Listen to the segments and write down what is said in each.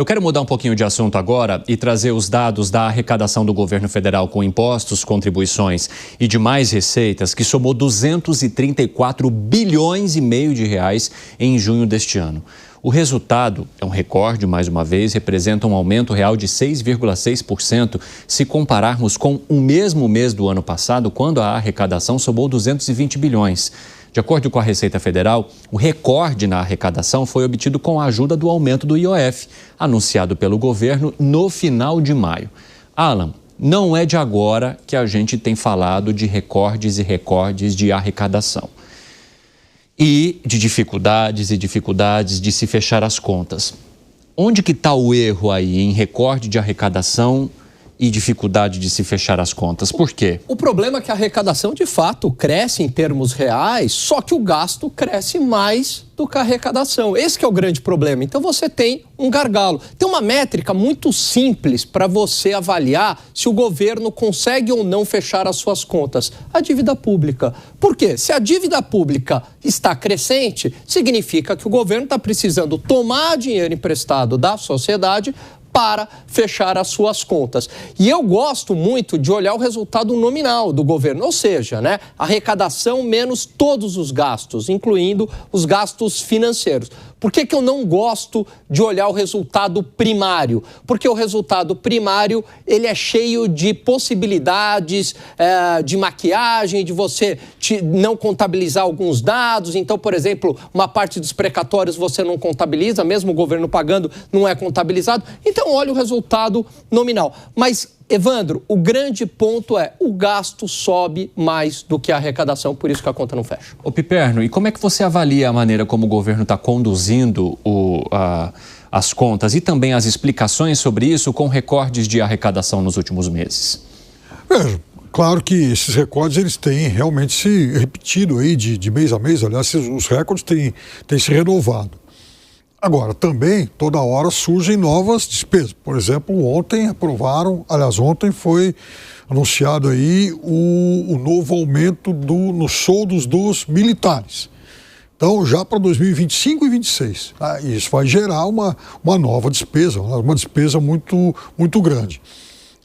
Eu quero mudar um pouquinho de assunto agora e trazer os dados da arrecadação do governo federal com impostos, contribuições e demais receitas, que somou 234 bilhões e meio de reais em junho deste ano. O resultado é um recorde, mais uma vez, representa um aumento real de 6,6% se compararmos com o mesmo mês do ano passado, quando a arrecadação somou 220 bilhões. De acordo com a Receita Federal, o recorde na arrecadação foi obtido com a ajuda do aumento do IOF, anunciado pelo governo no final de maio. Alan, não é de agora que a gente tem falado de recordes e recordes de arrecadação. E de dificuldades e dificuldades de se fechar as contas. Onde que está o erro aí em recorde de arrecadação e dificuldade de se fechar as contas? Por quê? O problema é que a arrecadação, de fato, cresce em termos reais, só que o gasto cresce mais do que a arrecadação. Esse que é o grande problema. Então você tem um gargalo. Tem uma métrica muito simples para você avaliar se o governo consegue ou não fechar as suas contas. A dívida pública. Por quê? Se a dívida pública está crescente, significa que o governo está precisando tomar dinheiro emprestado da sociedade para fechar as suas contas. E eu gosto muito de olhar o resultado nominal do governo, ou seja, arrecadação menos todos os gastos, incluindo os gastos financeiros. Por que eu não gosto de olhar o resultado primário? Porque o resultado primário ele é cheio de possibilidades de maquiagem, de você não contabilizar alguns dados. Então, por exemplo, uma parte dos precatórios você não contabiliza, mesmo o governo pagando, não é contabilizado. Então, olha o resultado nominal. Mas, Evandro, o grande ponto é o gasto sobe mais do que a arrecadação, por isso que a conta não fecha. Ô Piperno, e como é que você avalia a maneira como o governo está conduzindo as contas e também as explicações sobre isso com recordes de arrecadação nos últimos meses? Veja, claro que esses recordes eles têm realmente se repetido aí de mês a mês, aliás, os recordes têm se renovado. Agora, também, toda hora surgem novas despesas. Por exemplo, ontem foi anunciado aí o novo aumento nos soldos dos militares. Então, já para 2025 e 2026. Isso vai gerar uma nova despesa, uma despesa muito, muito grande.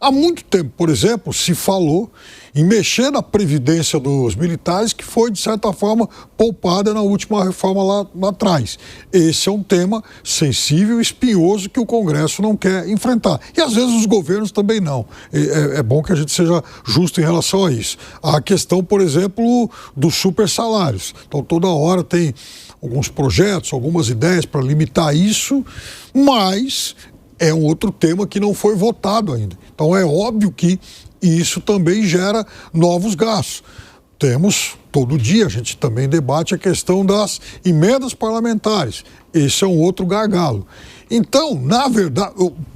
Há muito tempo, por exemplo, se falou em mexer na previdência dos militares, que foi, de certa forma, poupada na última reforma lá atrás. Esse é um tema sensível e espinhoso que o Congresso não quer enfrentar. E, às vezes, os governos também não. É bom que a gente seja justo em relação a isso. A questão, por exemplo, dos super salários. Então, toda hora tem alguns projetos, algumas ideias para limitar isso, mas é um outro tema que não foi votado ainda. Então, é óbvio que isso também gera novos gastos. Todo dia, a gente também debate a questão das emendas parlamentares. Esse é um outro gargalo. Então, na verdade,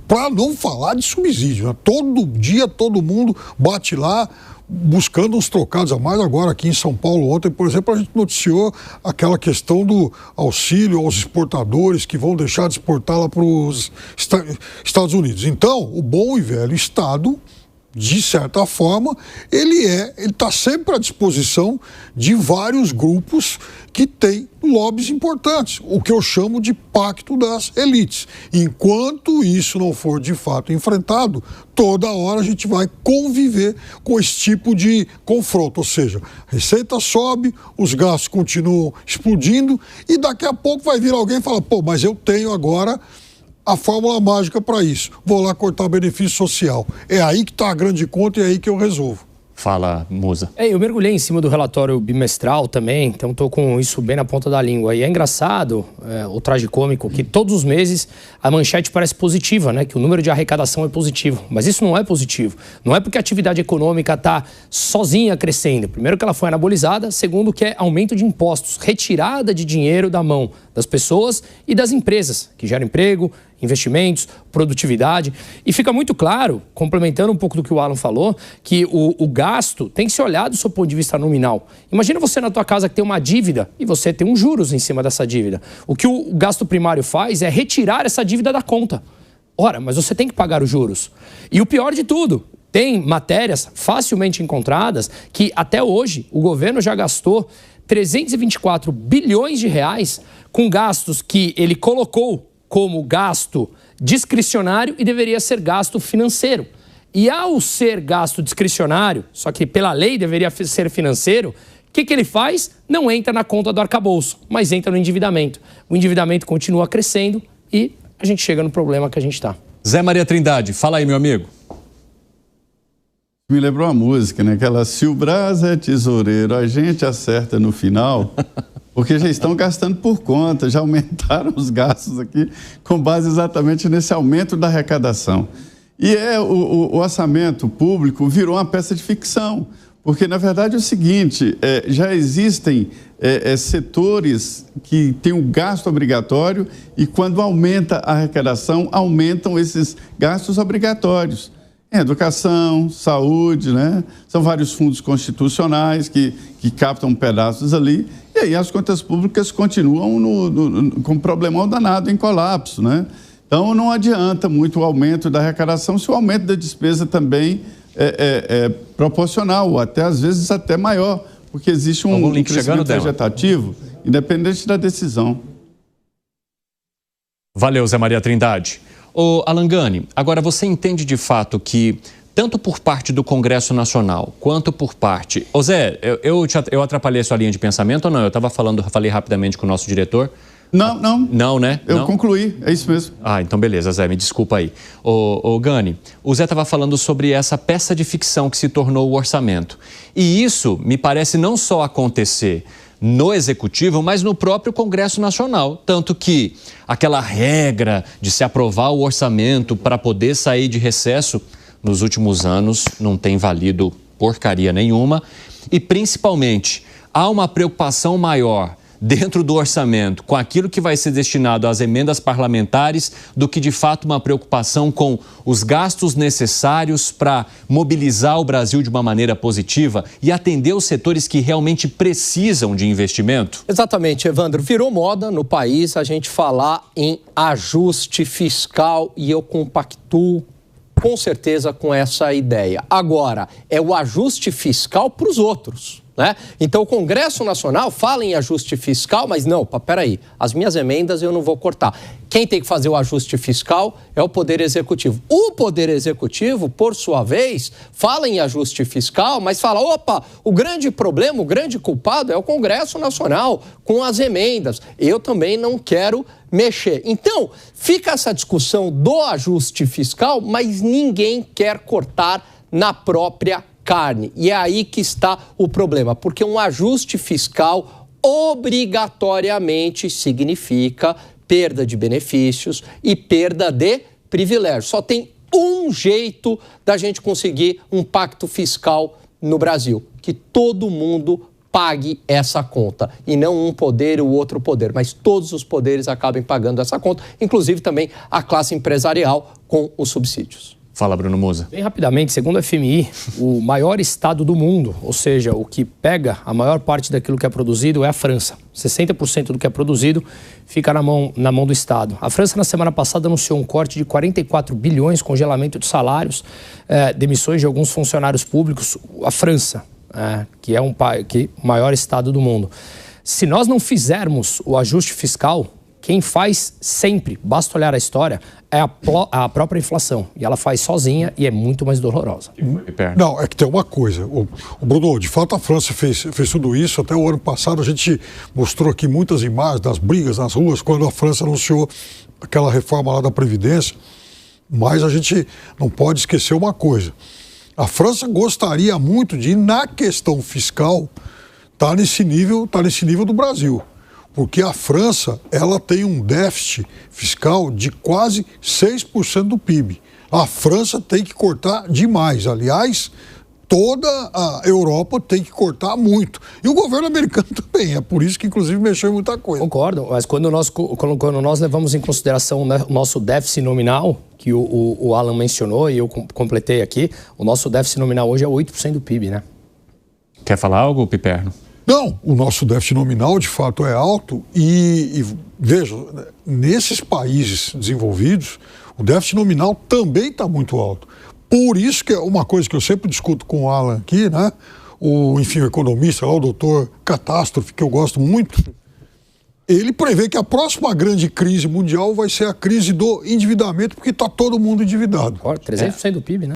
para não falar de subsídio, todo dia todo mundo bate lá buscando uns trocados a mais. Agora aqui em São Paulo, ontem, por exemplo, a gente noticiou aquela questão do auxílio aos exportadores que vão deixar de exportar lá para os Estados Unidos. Então, o bom e velho Estado, de certa forma, ele está sempre à disposição de vários grupos que têm lobbies importantes, o que eu chamo de pacto das elites. Enquanto isso não for de fato enfrentado, toda hora a gente vai conviver com esse tipo de confronto, ou seja, a receita sobe, os gastos continuam explodindo e daqui a pouco vai vir alguém e falar, mas eu tenho agora a fórmula mágica para isso. Vou lá cortar benefício social. É aí que está a grande conta e é aí que eu resolvo. Fala, Musa. Eu mergulhei em cima do relatório bimestral também, então estou com isso bem na ponta da língua. E é engraçado, o tragicômico, que todos os meses a manchete parece positiva, que o número de arrecadação é positivo. Mas isso não é positivo. Não é porque a atividade econômica está sozinha crescendo. Primeiro que ela foi anabolizada, segundo que é aumento de impostos, retirada de dinheiro da mão das pessoas e das empresas, que geram emprego, investimentos, produtividade. E fica muito claro, complementando um pouco do que o Alan falou, que o gasto tem que ser olhado do seu ponto de vista nominal. Imagina você na tua casa que tem uma dívida e você tem uns juros em cima dessa dívida. O que o gasto primário faz é retirar essa dívida da conta. Ora, mas você tem que pagar os juros. E o pior de tudo, tem matérias facilmente encontradas que até hoje o governo já gastou 324 bilhões de reais com gastos que ele colocou como gasto discricionário e deveria ser gasto financeiro. E ao ser gasto discricionário, só que pela lei deveria ser financeiro, o que ele faz? Não entra na conta do arcabouço, mas entra no endividamento. O endividamento continua crescendo e a gente chega no problema que a gente está. Zé Maria Trindade, fala aí, meu amigo. Me lembrou uma música, né? Aquela, se o Brás é tesoureiro, a gente acerta no final, porque já estão gastando por conta, já aumentaram os gastos aqui com base exatamente nesse aumento da arrecadação. E o orçamento público virou uma peça de ficção, porque, na verdade, é o seguinte, já existem setores que têm um gasto obrigatório e, quando aumenta a arrecadação, aumentam esses gastos obrigatórios. Educação, saúde, né? São vários fundos constitucionais que captam pedaços ali, e aí as contas públicas continuam com um problemão danado em colapso, né? Então, não adianta muito o aumento da arrecadação se o aumento da despesa também é proporcional, ou até, às vezes, até maior, porque existe um crescimento vegetativo, independente da decisão. Valeu, Zé Maria Trindade. Ô, Alan Gani, agora você entende de fato que, tanto por parte do Congresso Nacional, quanto por parte... Ô Zé, eu atrapalhei a sua linha de pensamento ou não? Eu falei rapidamente com o nosso diretor. Não. Não, né? Eu concluí, é isso mesmo. Ah, então beleza, Zé, me desculpa aí. Ô Gani, o Zé estava falando sobre essa peça de ficção que se tornou o orçamento. E isso me parece não só acontecer no Executivo, mas no próprio Congresso Nacional. Tanto que aquela regra de se aprovar o orçamento para poder sair de recesso, nos últimos anos não tem valido porcaria nenhuma. E, principalmente, há uma preocupação maior dentro do orçamento com aquilo que vai ser destinado às emendas parlamentares do que, de fato, uma preocupação com os gastos necessários para mobilizar o Brasil de uma maneira positiva e atender os setores que realmente precisam de investimento? Exatamente, Evandro. Virou moda no país a gente falar em ajuste fiscal e eu compactuo com certeza com essa ideia. Agora, é o ajuste fiscal para os outros, né? Então o Congresso Nacional fala em ajuste fiscal, mas não, peraí, as minhas emendas eu não vou cortar. Quem tem que fazer o ajuste fiscal é o Poder Executivo. O Poder Executivo, por sua vez, fala em ajuste fiscal, mas fala, opa, o grande problema, o grande culpado é o Congresso Nacional com as emendas. Eu também não quero mexer. Então, fica essa discussão do ajuste fiscal, mas ninguém quer cortar na própria carne. E é aí que está o problema, porque um ajuste fiscal obrigatoriamente significa perda de benefícios e perda de privilégios. Só tem um jeito da gente conseguir um pacto fiscal no Brasil, que todo mundo pague essa conta, e não um poder ou outro poder, mas todos os poderes acabem pagando essa conta, inclusive também a classe empresarial com os subsídios. Fala, Bruno Musa. Bem rapidamente, segundo a FMI, o maior estado do mundo, ou seja, o que pega a maior parte daquilo que é produzido é a França. 60% do que é produzido fica na mão do Estado. A França, na semana passada, anunciou um corte de 44 bilhões, congelamento de salários, demissões de alguns funcionários públicos. A França, que é o maior estado do mundo. Se nós não fizermos o ajuste fiscal, quem faz sempre, basta olhar a história, é a própria inflação. E ela faz sozinha e é muito mais dolorosa. Não, é que tem uma coisa. O Bruno, de fato a França fez tudo isso. Até o ano passado a gente mostrou aqui muitas imagens das brigas nas ruas quando a França anunciou aquela reforma lá da Previdência. Mas a gente não pode esquecer uma coisa. A França gostaria muito de, na questão fiscal, estar nesse nível do Brasil. Porque a França, ela tem um déficit fiscal de quase 6% do PIB. A França tem que cortar demais. Aliás, toda a Europa tem que cortar muito. E o governo americano também. É por isso que, inclusive, mexeu em muita coisa. Concordo, mas quando nós levamos em consideração o nosso déficit nominal, que o Alan mencionou e eu completei aqui, o nosso déficit nominal hoje é 8% do PIB, né? Quer falar algo, Piperno? Não, o nosso déficit nominal, de fato, é alto e veja, nesses países desenvolvidos, o déficit nominal também está muito alto. Por isso que é uma coisa que eu sempre discuto com o Alan aqui, né? O economista lá, o doutor Catástrofe, que eu gosto muito, ele prevê que a próxima grande crise mundial vai ser a crise do endividamento, porque está todo mundo endividado. 300% do PIB, né?